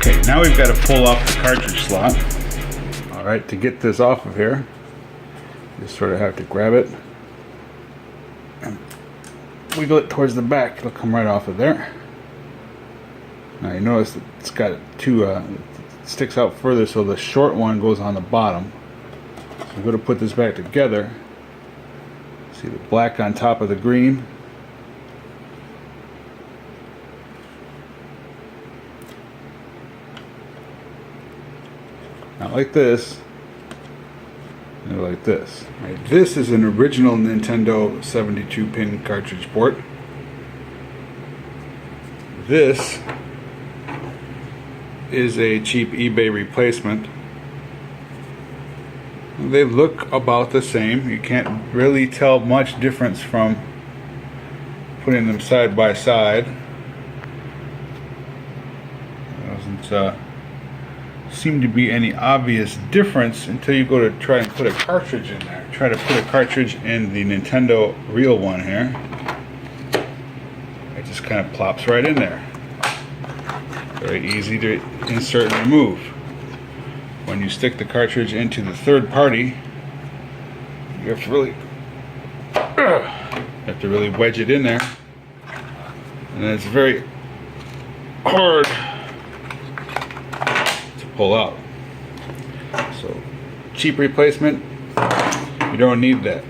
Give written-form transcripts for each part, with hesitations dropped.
Okay, now we've got to pull off the cartridge slot. Alright, to get this off of here, you sort of have to grab it and wiggle it towards the back. It'll come right off of there. Now you notice that it's got two, it sticks out further, so the short one goes on the bottom. So I'm going to put this back together. See the black on top of the green. Not like this, and like this. Right, this is an original Nintendo 72-pin cartridge port. This is a cheap eBay replacement. They look about the same. You can't really tell much difference from putting them side by side. There doesn't seem to be any obvious difference until you go to try and put a cartridge in there. Try to put a cartridge in the Nintendo real one here. It just kind of plops right in there. Very easy to insert and remove. When you stick the cartridge into the third party, you have to really wedge it in there, and it's very hard to pull out. So, cheap replacement, you don't need that.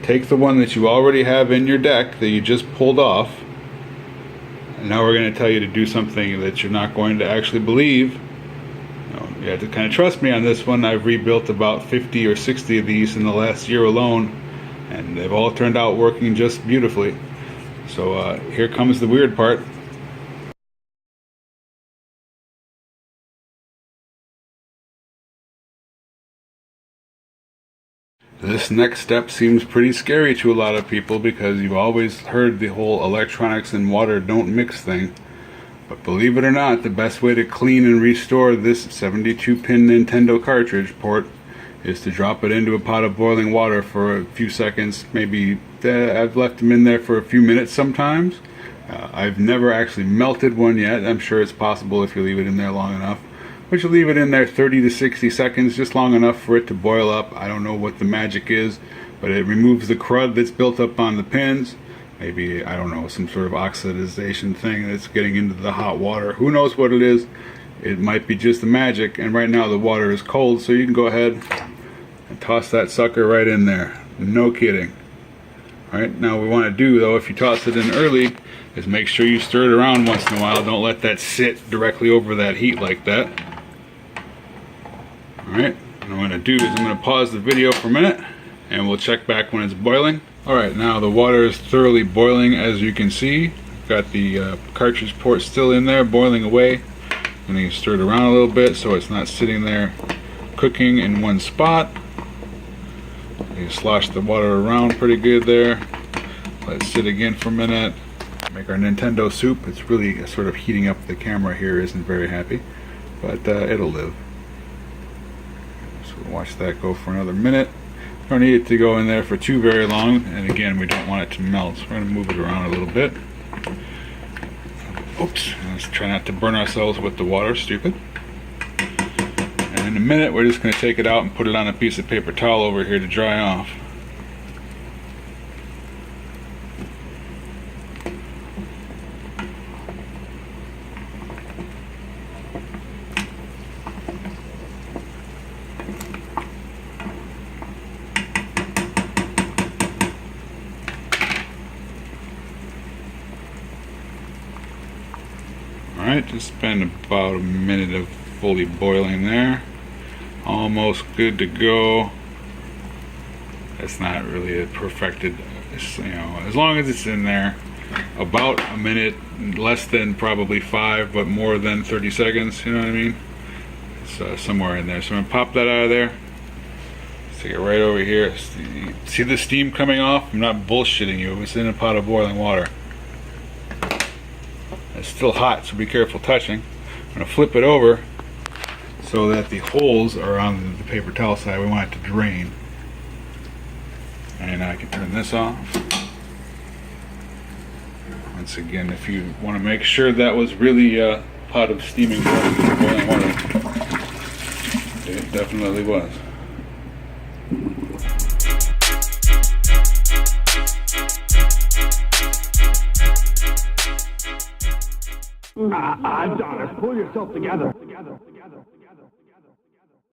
Take the one that you already have in your deck that you just pulled off, and now we're going to tell you to do something that you're not going to actually believe. You have to kind of trust me on this one. I've rebuilt about 50 or 60 of these in the last year alone, and they've all turned out working just beautifully. So here comes the weird part. This next step seems pretty scary to a lot of people because you've always heard the whole electronics and water don't mix thing. But believe it or not, the best way to clean and restore this 72-pin Nintendo cartridge port is to drop it into a pot of boiling water for a few seconds. Maybe I've left them in there for a few minutes sometimes. I've never actually melted one yet. I'm sure it's possible if you leave it in there long enough. But you leave it in there 30 to 60 seconds, just long enough for it to boil up. I don't know what the magic is, but it removes the crud that's built up on the pins. Maybe, I don't know, some sort of oxidization thing that's getting into the hot water. Who knows what it is? It might be just the magic, and right now the water is cold, so you can go ahead and toss that sucker right in there. No kidding. Alright, now what we want to do, though, if you toss it in early, is make sure you stir it around once in a while. Don't let that sit directly over that heat like that. Alright, what I'm going to do is I'm going to pause the video for a minute, and we'll check back when it's boiling. Alright, now the water is thoroughly boiling, as you can see. Got the cartridge port still in there, boiling away. And then you stir it around a little bit so it's not sitting there cooking in one spot. You slosh the water around pretty good there. Let it sit again for a minute. Make our Nintendo soup. It's really sort of heating up. The camera here isn't very happy, but it'll live. So we'll watch that go for another minute. Don't need it to go in there for too very long, and again, we don't want it to melt, so we're going to move it around a little bit. Oops, let's try not to burn ourselves with the water, stupid. And in a minute, we're just going to take it out and put it on a piece of paper towel over here to dry off. Alright, just spend about a minute of fully boiling there. Almost good to go. It's not really a perfected, you know, as long as it's in there about a minute, less than probably 5, but more than 30 seconds, you know what I mean? It's somewhere in there. So I'm going to pop that out of there. Stick it right over here. See the steam coming off? I'm not bullshitting you. It's in a pot of boiling water. It's still hot, so be careful touching. I'm going to flip it over so that the holes are on the paper towel side. We want it to drain. And I can turn this off. Once again, if you want to make sure that was really pot of steaming water, boiling water. It definitely was. Adonis, pull yourself together.